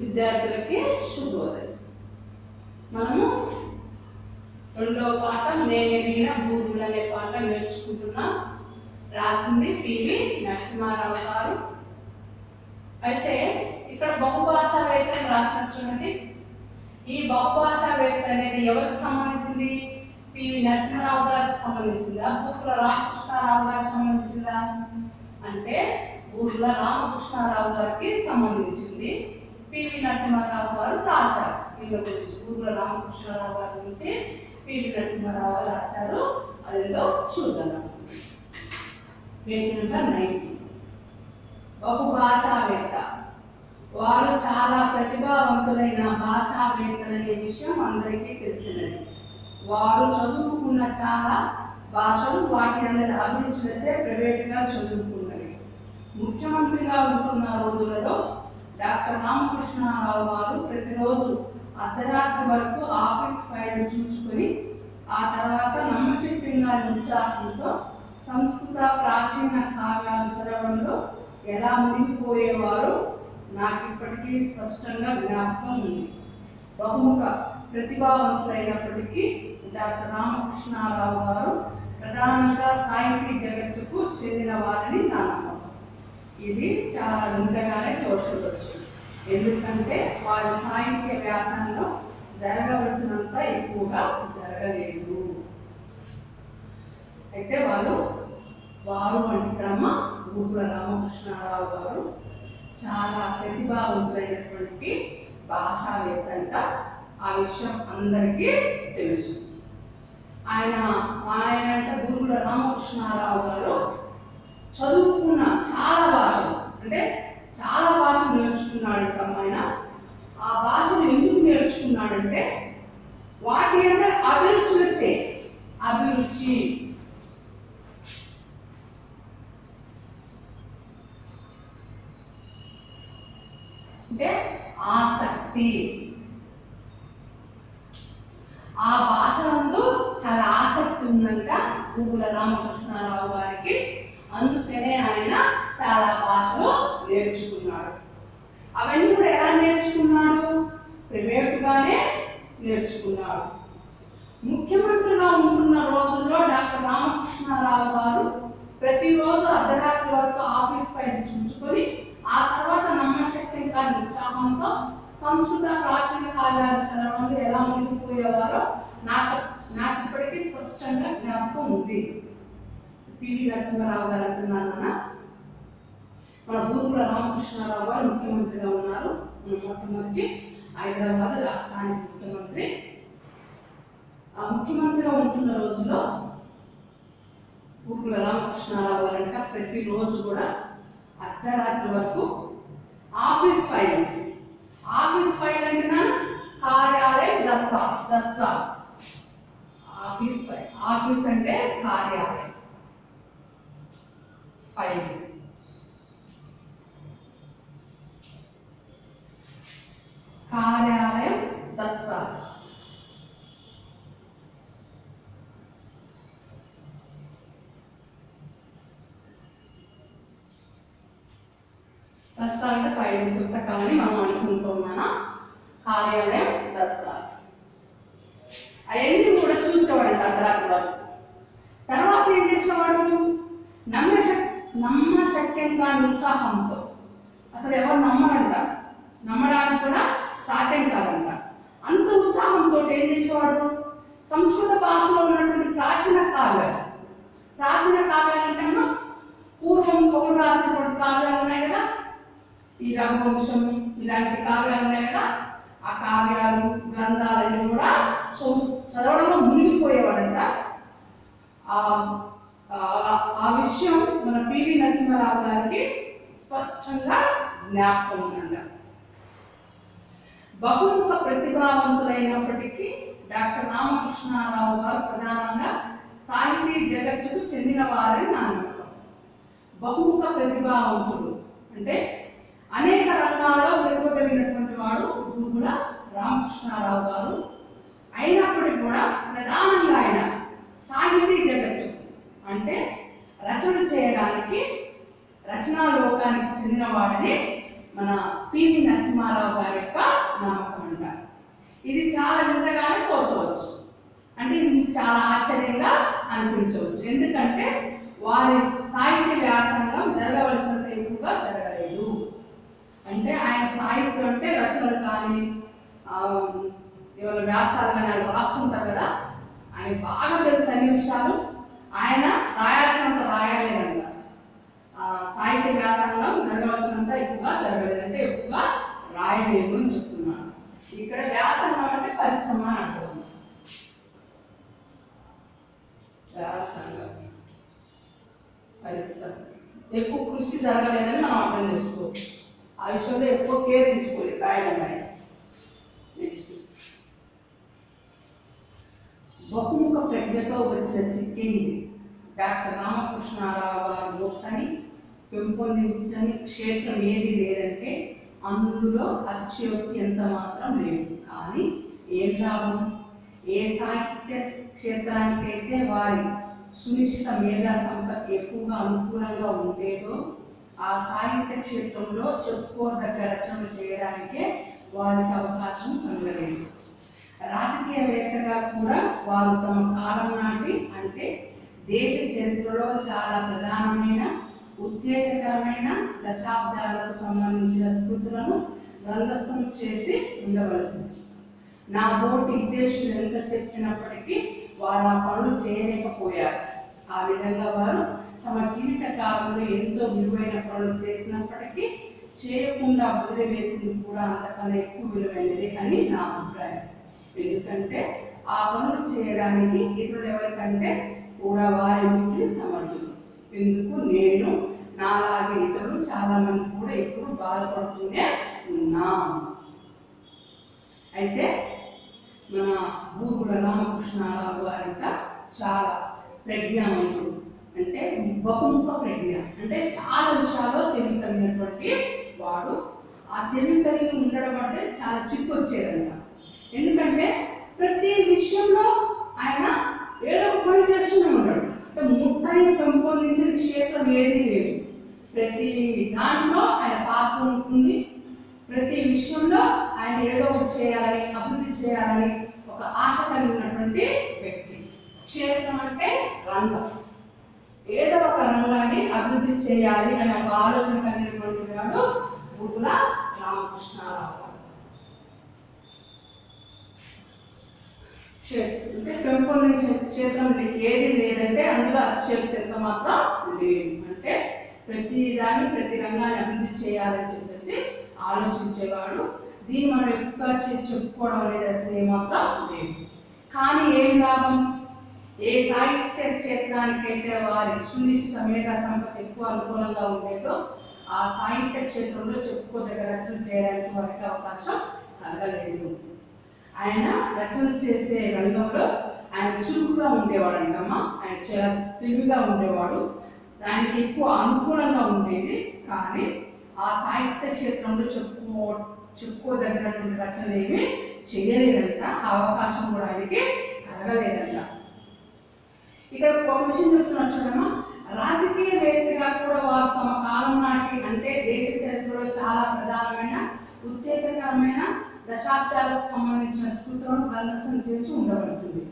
విద్యార్థులకి శుభోదయం. మనము రెండవ పాఠం నేనెరిగిన భూములు అనే పాఠం నేర్చుకుంటున్నాం. రాసింది పివి నరసింహారావు గారు. అయితే ఇక్కడ బహుభాషావేత్త రాసిన చూడండి. ఈ బహుభాషావేత్త అనేది ఎవరికి సంబంధించింది? పివి నరసింహారావు గారికి సంబంధించింది. బూర్గుల రామకృష్ణారావు గారికి సంబంధించిందా అంటే బూర్గుల రామకృష్ణారావు గారికి సంబంధించింది. పివి నరసింహారావు గారు రాశారు వీళ్ళ గురించి. బూర్గుల రామకృష్ణారావు గారి గురించి పివి నరసింహారావు గారు రాశారు. అదేదో చూద్దాం. Page number 90. బహుభాషావేత్త వారు చాలా ప్రతిభావంతులైన భాషావేత్తలనే విషయం అందరికీ తెలిసినది. వారు చదువుకున్న చాలా భాషలు వాటి అందరి అభిరుచులచే ప్రైవేటుగా చదువుకున్నవి. ముఖ్యమంత్రిగా ఉంటున్న రోజులలో డాక్టర్ రామకృష్ణారావు గారు ప్రతిరోజు అర్ధరాత్రి వరకు ఆఫీస్ ఫైల్ చూసుకొని ఆ తర్వాత నమ్మశక్యంగా ఉత్సాహంతో సంస్కృత ప్రాచీన కావ్యాలు చదవడంలో ఎలా మునిగిపోయేవారో నాకు ఇప్పటికీ స్పష్టంగా జ్ఞాపకం ఉంది. బహుముఖ ప్రతిభావంతులైనప్పటికీ డాక్టర్ రామకృష్ణారావు గారు ప్రధానంగా సాహితీ జగత్తుకు చెందిన వారిని నా నమ్మకం. ఇది చాలా వింతగానే తోచవచ్చు. ఎందుకంటే వారి సాహిత్య వ్యాసంలో జరగవలసినంత ఎక్కువగా జరగలేదు. అయితే వారు అంటే క్రమ బూర్గుల రామకృష్ణారావు గారు చాలా ప్రతిభావంతులైనటువంటి భాషావేత్త అంట. ఆ విషయం అందరికీ తెలుసు. ఆయన అంటే బూర్గుల రామకృష్ణారావు గారు చదువుకున్న చాలా భాషలు, అంటే చాలా భాషలు నేర్చుకున్నాడు. ఆయన ఆ భాషను ఎందుకు నేర్చుకున్నాడంటే వాటి అందరి అభిరుచులచే, అభిరుచి అంటే ఆసక్తి, ఆ భాషలందు చాలా ఆసక్తి ఉందంట బూర్గుల రామకృష్ణారావు గారికి. అందుకనే ఆయన చాలా భాషలు నేర్చుకున్నాడు. అవన్నీ కూడా ఎలా నేర్చుకున్నాడు? ప్రైవేటుగానే నేర్చుకున్నాడు. ముఖ్యమంత్రిగా ఉంటున్న రోజుల్లో డాక్టర్ రామకృష్ణారావు గారు ప్రతిరోజు అర్ధరాత్రి వరకు ఆఫీస్ ఫైల్ చూసుకొని ఆ తర్వాత నమ్మశక్తి కాని ఉత్సాహంతో సంస్కృత ప్రాచీన కావ్యాలు చదవడంలో ఎలా మునిగిపోయేవారో నాకు ఇప్పటికీ స్పష్టంగా జ్ఞాపకం ఉంది. పివి నరసింహారావు గారు అంటున్నాను. మన బూర్గుల రామకృష్ణారావు గారు ముఖ్యమంత్రిగా ఉన్నారు. మొట్టమొదటి హైదరాబాద్ రాష్ట్రానికి ముఖ్యమంత్రి. ఆ ముఖ్యమంత్రిగా ఉంటున్న రోజుల్లో బూర్గుల రామకృష్ణారావు గారు అంట ప్రతిరోజు కూడా అర్ధరాత్రి వరకు ఆఫీస్ ఫైల్ అంటే కార్యాలయం దస్తా ఆఫీస్ ఫైల్. ఆఫీస్ అంటే కార్యాలయం, ఫైల్ కార్యాలయం దస్తా. దస్తా అంటే ఫైల్, పుస్తకాలని మనం అనుకుంటున్నానా. కార్యాలయం దస్తా అవన్నీ కూడా చూసేవాడంట అర్ధరాత్రి వరకు. తర్వాత ఏం చేసేవాడు? నమ్మశక్యంగా ఉత్సాహంతో, అసలు ఎవరు నమ్మరంట, నమ్మడానికి కూడా సాధ్యం కాదంట, అంత ఉత్సాహంతో ఏం చేసేవాడు? సంస్కృత భాషలో ఉన్నటువంటి ప్రాచీన కావ్యాలు అంటే పూర్వం కవులు రాసినటువంటి కావ్యాలు ఉన్నాయి కదా, ఈ రఘువంశం ఇలాంటి కావ్యాలు ఉన్నాయి కదా, ఆ కావ్యాలు గ్రంథాలన్నీ కూడా చదవడంలో మునిగిపోయేవాడంట. ఆ విషయం మన పివి నరసింహారావు గారికి స్పష్టంగా జ్ఞాపకం ఉందంట. బహుముఖ ప్రతిభావంతులైనప్పటికీ డాక్టర్ రామకృష్ణారావు గారు ప్రధానంగా సాహితీ జగత్తుకు చెందిన వారని నా నమ్మకం. బహుముఖ ప్రతిభావంతుడు అంటే అనేక రంగాల్లో వెలువగలిగినటువంటి వాడు బూర్గుల రామకృష్ణారావు గారు. అయినప్పటికీ కూడా ప్రధానంగా ఆయన సాహితీ జగత్తు అంటే రచన చేయడానికి, రచనా లోకానికి చెందిన వాడని మన పివి నరసింహారావు గారి యొక్క నామకం అంట. ఇది చాలా వింతగానే తోచవచ్చు, అంటే ఇది మీకు చాలా ఆశ్చర్యంగా అనిపించవచ్చు. ఎందుకంటే వారి సాహిత్య వ్యాసంగం జరగవలసినంత ఎక్కువగా జరగలేదు. అంటే ఆయన సాహిత్యం అంటే రచనలు కానీ ఏమైనా వ్యాసాలు కానీ ఆయన రాస్తుంటారు కదా, ఆయన బాగా తెలుసు అన్ని విషయాలు. ఆయన రాయాల్సినంత రాయలేదంట. సాహిత్య వ్యాసంగం జరగవలసినంత ఎక్కువగా జరగలేదు, అంటే ఎక్కువగా రాయలేదు అని చెప్తున్నాను. ఇక్కడ వ్యాసంగం అంటే పరిశ్రమ అని అర్థం. వ్యాసంగం పరిశ్రమ ఎక్కువ కృషి జరగలేదని మనం అర్థం చేసుకోవచ్చు. ఆ విషయంలో ఎక్కువ కేర్ తీసుకోలేదు రాయడం. నెక్స్ట్, బహుముఖ ప్రజ్ఞతో వచ్చిన చిక్కే ఇది. డాక్టర్ రామకృష్ణారావు గారు గొప్పని పెంపొందించని క్షేత్రం ఏది లేదంటే అందులో అతిశయోక్తి ఎంత మాత్రం లేదు. కానీ ఏం లాభం? ఏ సాహిత్య క్షేత్రానికైతే వారి సునిశ్చిత మేధా సంపత్తి ఎక్కువగా అనుకూలంగా ఉండేదో ఆ సాహిత్య క్షేత్రంలో చెప్పుకోదగ్గ రచనలు చేయడానికే వారికి అవకాశం కలగలేదు. రాజకీయవేత్తగా కూడా వారు తమ కాలం నాటి, అంటే దేశ చరిత్రలో చాలా ప్రధానమైన ఉత్తేజకరమైన దశాబ్దాలకు సంబంధించిన స్మృతులను గ్రంథస్థం చేసి ఉండవలసింది. నా బోటి విదేశీయులు ఎంత చెప్పినప్పటికీ వారు ఆ పనులు చేయలేకపోయారు. ఆ విధంగా వారు తమ జీవిత కాలంలో ఎంతో విలువైన పనులు చేసినప్పటికీ చేయకుండా వదిలివేసింది కూడా అంతకన్నా ఎక్కువ విలువైనది అని నా అభిప్రాయం. ఎందుకంటే ఆ పనులు చేయడానికి ఇతరులు ఎవరికంటే కూడా వారికి సమర్థులు. ఎందుకు? నేను నాలాగే ఇతరులు చాలా మంది కూడా ఎప్పుడు బాధపడుతూనే ఉన్నాం. అయితే మన బూగుల రామకృష్ణారావు గారంట చాలా ప్రజ్ఞావంతుడు, అంటే బహుముఖ ప్రజ్ఞ, అంటే చాలా విషయాల్లో తెలివి కలిగినటువంటి వాడు. ఆ తెలివి కలిగి ఉండడం అంటే చాలా చిక్కు వచ్చేదంట. ఎందుకంటే ప్రతి విషయంలో ఆయన ఏదో ఒక పని చేస్తూనే ఉంటాడు. అంటే ముట్టని పెంపొందించిన క్షేత్రం ఏదీ లేదు. ప్రతి దాంట్లో ఆయన పాత్ర ఉంటుంది. ప్రతి విషయంలో ఆయన ఏదో ఒకటి చేయాలని, అభివృద్ధి చేయాలని ఒక ఆశ కలిగి ఉన్నటువంటి వ్యక్తి. క్షేత్రం అంటే రంగం, ఏదో ఒక రంగాన్ని అభివృద్ధి చేయాలి అనే ఒక ఆలోచన కలిగినటువంటి వాడు బూగుల రామకృష్ణారావు గారు. అంటే పెంపొందించిన క్షేత్రం ఏది లేదంటే అందులో అతిశయోక్తి ఎంత మాత్రం లేదు. అంటే ప్రతి దాన్ని, ప్రతి రంగాన్ని అభివృద్ధి చేయాలని చెప్పేసి ఆలోచించేవాడు. దీన్ని మనం ఎక్కువగా చెప్పుకోవడం అనేది అసలు ఏమాత్రం లేదు. కానీ ఏం లాభం? ఏ సాహిత్య క్షేత్రానికైతే వారి సునిశ్చిత మేధా సంపత్తి ఎక్కువ అనుకూలంగా ఉండేదో ఆ సాహిత్య క్షేత్రంలో చెప్పుకోదగ్గ రచన చేయడానికి వారికి అవకాశం కలగలేదు. ఆయన రచన చేసే రంగంలో ఆయన చురుకుగా ఉండేవాడు అంటమ్మా. ఆయన చాలా తెలివిగా ఉండేవాడు, దానికి ఎక్కువ అనుకూలంగా ఉండేది. కానీ ఆ సాహిత్య క్షేత్రంలో చెప్పుకోదగినటువంటి రచనలు ఏమీ చేయలేదంట. ఆ అవకాశం కూడా ఆయనకి కలగలేదంట. ఇక్కడ ఒక విషయం చెప్తున్నారు చూడమ్మా, రాజకీయవేత్తగా కూడా వారు తమ కాలం నాటి, అంటే దేశ చరిత్రలో చాలా ప్రధానమైన ఉత్తేజకరమైన దశాబ్దాలకు సంబంధించిన స్ఫూర్తులను గ్రంథస్థం చేసి ఉండవలసింది.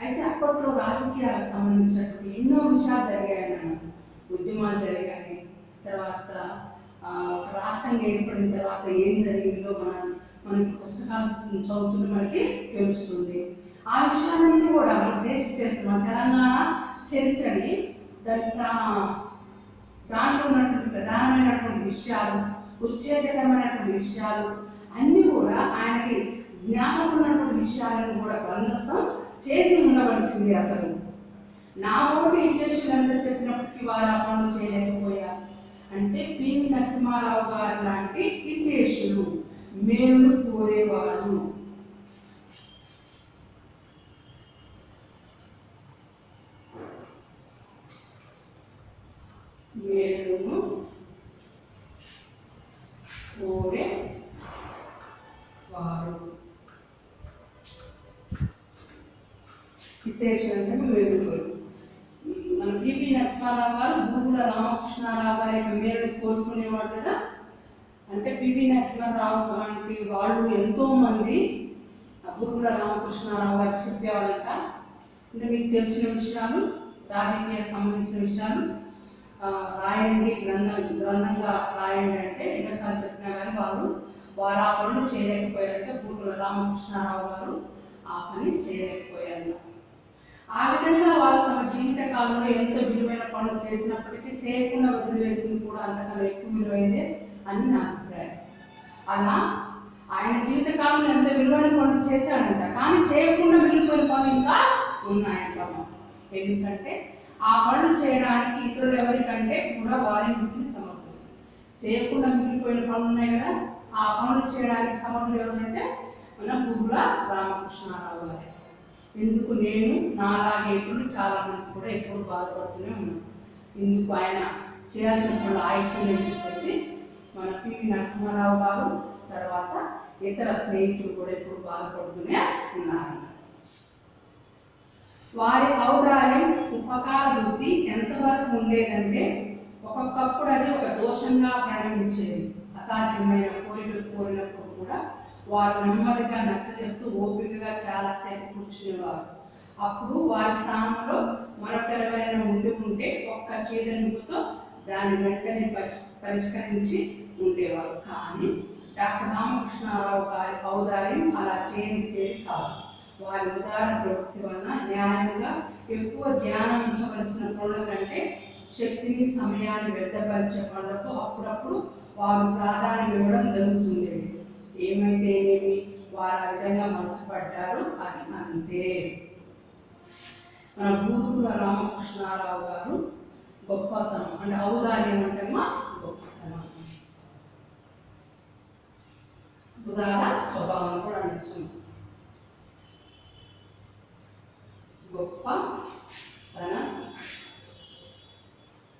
అయితే అప్పట్లో రాజకీయాలకు సంబంధించినటువంటి ఎన్నో విషయాలు జరిగాయన్న, ఉద్యమాలు జరిగాయి. తర్వాత రాష్ట్రం ఏర్పడిన తర్వాత ఏం జరిగిందో మనకి పుస్తకాలు చదువుతుంటే మనకి తెలుస్తుంది. ఆ విషయాలన్నీ కూడా మన దేశ చరిత్ర, మన తెలంగాణ చరిత్రని దాంట్లో ఉన్నటువంటి ప్రధానమైనటువంటి విషయాలు, ఉత్తేజకరమైనటువంటి విషయాలు అన్నీ కూడా ఆయనకి జ్ఞాపకం ఉన్నటువంటి విషయాలను కూడా గ్రంథస్థం చేసి ఉండవలసింది. అసలు నా ఓటు విదేశీయులు ఎంత చెప్పినప్పటికీ వారు ఆ పనులు చేయలేకపోయారు. అంటే పివి నరసింహారావు గారు లాంటి విదేశీయులు మేలు కోరేవారు. మేలును కోరే వారు. విదేశీయులు అంటే మేలు కోరు. మన పివి నరసింహారావు గారు బూగుల రామకృష్ణారావు గారి యొక్క మేలును కోరుకునేవాడు కదా. అంటే పివి నరసింహారావు లాంటి వాళ్ళు ఎంతోమంది గురుగుల రామకృష్ణారావు గారికి చెప్పేవాళ్ళంట. అంటే మీకు తెలిసిన విషయాలు, రాజకీయాలకు సంబంధించిన విషయాలు రాయండి, గ్రంథంగా రాయండి అంటే ఎన్నోసార్లు చెప్పినా కానీ వారు ఆ పనులు చేయలేకపోయారంటే గురుగుల రామకృష్ణారావు గారు ఆ పని చేయలేకపోయారు. ఆ విధంగా వారు తమ జీవిత కాలంలో ఎంతో విలువైన పనులు చేసినప్పటికీ చేయకుండా వదిలివేసింది కూడా అంతకన్నా ఎక్కువ విలువైందే అని నా అభిప్రాయం. అలా ఆయన జీవిత కాలంలో ఎంతో విలువైన పనులు చేశాడంట, కానీ చేయకుండా మిగిలిపోయిన పనులు ఇంకా ఉన్నాయంట. ఎందుకంటే ఆ పనులు చేయడానికి ఇతరులు ఎవరికంటే కూడా వారి మిగిలిన సమర్థులు. చేయకుండా మిగిలిపోయిన పనులు ఉన్నాయి కదా, ఆ పనులు చేయడానికి సమర్థులు ఎవరంటే మన గురుగుల రామకృష్ణారావు గారు. ఎందుకు నేను నాలాగే ఇతరులు చాలా మంది కూడా ఎప్పుడు బాధపడుతూనే ఉన్నాను. ఇందుకు ఆయన చేయాల్సిన పనులు ఆయుధం చెప్పేసి మన పివి నరసింహారావు గారు తర్వాత ఇతర స్నేహితులు కూడా ఎప్పుడు బాధపడుతూనే ఉన్నారంట. వారి ఔదార్యం, ఉపకార బుద్ధి ఎంతవరకు ఉండేదంటే ఒక్కొక్కప్పుడు అది ఒక దోషంగా పరిణమించేది. అసాధ్యమైన కోరికలు కోరినప్పుడు కూడా వారు నెమ్మదిగా నచ్చజెప్తూ ఓపికగా చాలాసేపు కూర్చునేవారు. అప్పుడు వారి స్థానంలో మరొకరెవరైనా ఉంటే ఒక్క చేదనిపుతో దాన్ని వెంటనే పరిష్కరించి ఉండేవారు. కానీ డాక్టర్ రామకృష్ణారావు గారి ఔదార్యం అలా చేది కాదు. వారి ఉదార ప్రవృత్తి వలన న్యాయంగా ఎక్కువ ధ్యానించవలసిన పనుల కంటే శక్తిని, సమయాన్ని వ్యర్థపరిచే పనులకు అప్పుడప్పుడు వారు ప్రాధాన్యం ఇవ్వడం జరుగుతుండేది. ఏమైతేనేమి వారు ఆ విధంగా మనసుపడ్డారు, అది అంతే. మన గురుగుల రామకృష్ణారావు గారు గొప్పతనం అంటే ఔదార్యం అంటే మా గొప్పతనం, ఉదార స్వభావం కూడా అనొచ్చు. గొప్ప తన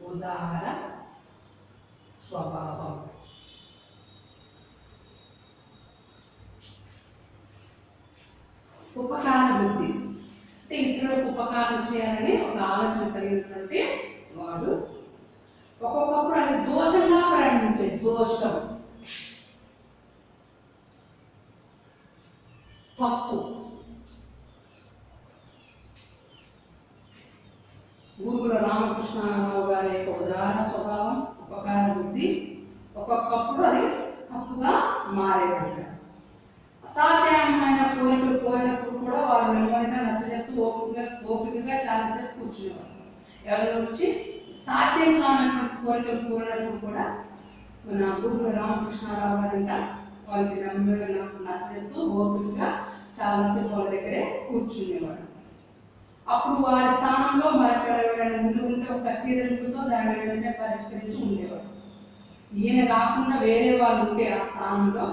ఉదార స్వభావం. ఉపకార బుద్ధి అంటే ఇతరులకు ఉపకారం చేయాలని ఒక ఆలోచన కలిగినటువంటి వాడు. ఒక్కొక్కప్పుడు అది దోషంగా పరిణమించేది. దోషం, తప్పు. గురుగుల రామకృష్ణారావు గారి యొక్క ఉదార స్వభావం, ఉపకార బుద్ధి ఒక్కొక్కప్పుడు అది తప్పుగా మారేదంట. అసాధ్యమైన కోరికలు కోరినప్పుడు కూడా వారు నెమ్మదిగా నచ్చజెప్తూ ఓపికగా చాలాసేపు కూర్చునేవారు. ఎవరు వచ్చి సాధ్యం కానటువంటి కోరికలు కోరినప్పుడు కూడా మన గురుగుల రామకృష్ణారావు గారంట వాళ్ళకి నెమ్మదిగా నచ్చజెప్తూ ఓపికగా చాలాసేపు వాళ్ళ దగ్గరే కూర్చునేవారు. అప్పుడు వారి స్థానంలో మరొకరెవరైనా ఉంటే ఒక చీదలిపుతో దాని వెంటనే పరిష్కరించి ఉండేవారు. ఈయన కాకుండా వేరే వాళ్ళు ఉంటే ఆ స్థానంలో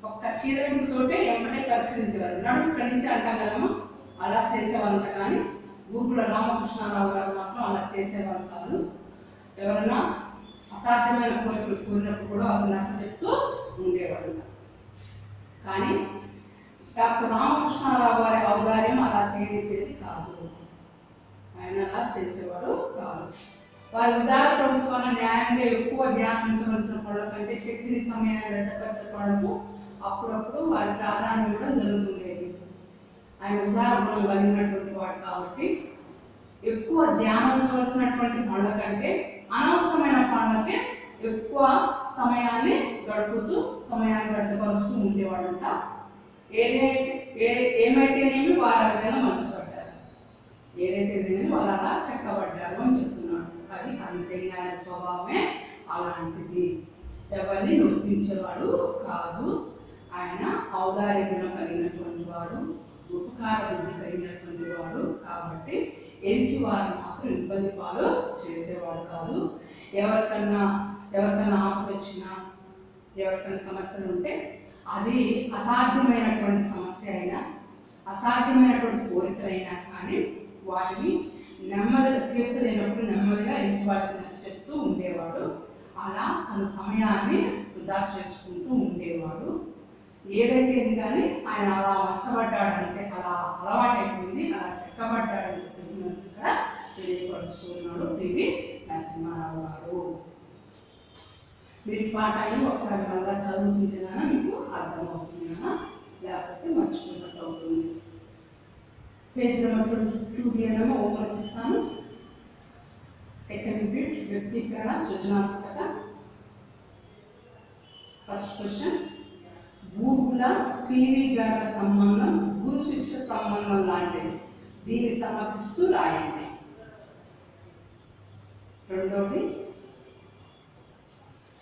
ఒక్క చీదలిపుతోటే వెంటనే పరిష్కరించేవారు. నడుచు కడించి అంటాం కదమ్మా, అలా చేసేవాళ్ళంట. కానీ గురుగుల రామకృష్ణారావు గారు మాత్రం అలా చేసేవాళ్ళు కాదు. ఎవరైనా అసాధ్యమైన కోరికలు కోరినప్పుడు కూడా వాళ్ళు నచ్చజెప్తూ ఉండేవాళ్ళు. కానీ డాక్టర్ రామకృష్ణారావు గారి ఔదార్యం అలా చేయించేది కాదు. ఆయన అలా చేసేవాడు కాదు. వారి ఉదార ప్రభుత్వాన్ని న్యాయంగా ఎక్కువ ధ్యానించవలసిన పనుల కంటే శక్తిని, సమయాన్ని వ్యర్థపరచడానికి అప్పుడప్పుడు వారి ప్రాధాన్యం ఇవ్వడం జరుగుతుండేది. ఆయన ఉదార గుణం కలిగినటువంటి వాడు కాబట్టి ఎక్కువ ధ్యానించవలసినటువంటి పనుల కంటే అనవసరమైన పనులకే ఎక్కువ సమయాన్ని వ్యర్థపరుస్తూ ఉండేవాడంట. ఏమైతేనేమి వారు ఆ విధంగా మనసుపడ్డారు, ఏదైతే వాళ్ళు అలా చెక్కబడ్డారు అని చెప్తున్నాడు. అది అంతే, ఆయన స్వభావమే అలాంటిది. ఎవరిని నొప్పించేవాడు కాదు. ఆయన ఔదార్య గుణం కలిగినటువంటి వాడు, ఉపకార బుద్ధి కలిగినటువంటి వాడు కాబట్టి ఎదుటి వారిని మాత్రం ఇబ్బంది పాలు చేసేవాడు కాదు. ఎవరికన్నా ఆపద వచ్చినా, ఎవరికైనా సమస్యలు ఉంటే అది అసాధ్యమైనటువంటి సమస్య అయినా, అసాధ్యమైనటువంటి కోరికలైనా కానీ వాటిని నెమ్మదిగా తీర్చలేనప్పుడు నెమ్మదిగా ఎదుటి వాళ్ళకి నచ్చచెప్తూ ఉండేవాడు. అలా తన సమయాన్ని వృధా చేసుకుంటూ ఉండేవాడు. ఏదైతే కానీ ఆయన అలా మచ్చబడ్డాడంటే అలా అలవాటైపోయింది, అలా చెక్కబడ్డాడని చెప్పేసి మనకి ఇక్కడ తెలియపరుస్తున్నాడు పివి నరసింహారావు గారు. మీరు పాఠాన్ని ఒకసారి మళ్ళా చదువుకుంటున్నానా మీకు అర్థమవుతుందా, లేకపోతే మర్చిపోయినట్టు అవుతుంది. పేజ్ నెంబర్ 22 తీయడమో హోంవర్క్ ఇస్తాను. సెకండ్ బిట్ వ్యక్తీకరణ సృజనాత్మకత. ఫస్ట్ క్వశ్చన్, భూగుల పివి గారి సంబంధం గురు శిష్య సంబంధం లాంటిది, దీన్ని సమర్థిస్తూ రాయండి. రెండవది,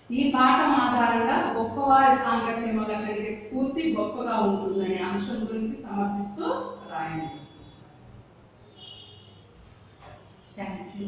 ఈ పాఠం ఆధారంగా గొప్పవారి సాంగత్యం వల్ల కలిగే స్ఫూర్తి గొప్పగా ఉంటుందనే అంశం గురించి సమర్థిస్తూ రాయండి. Thank you.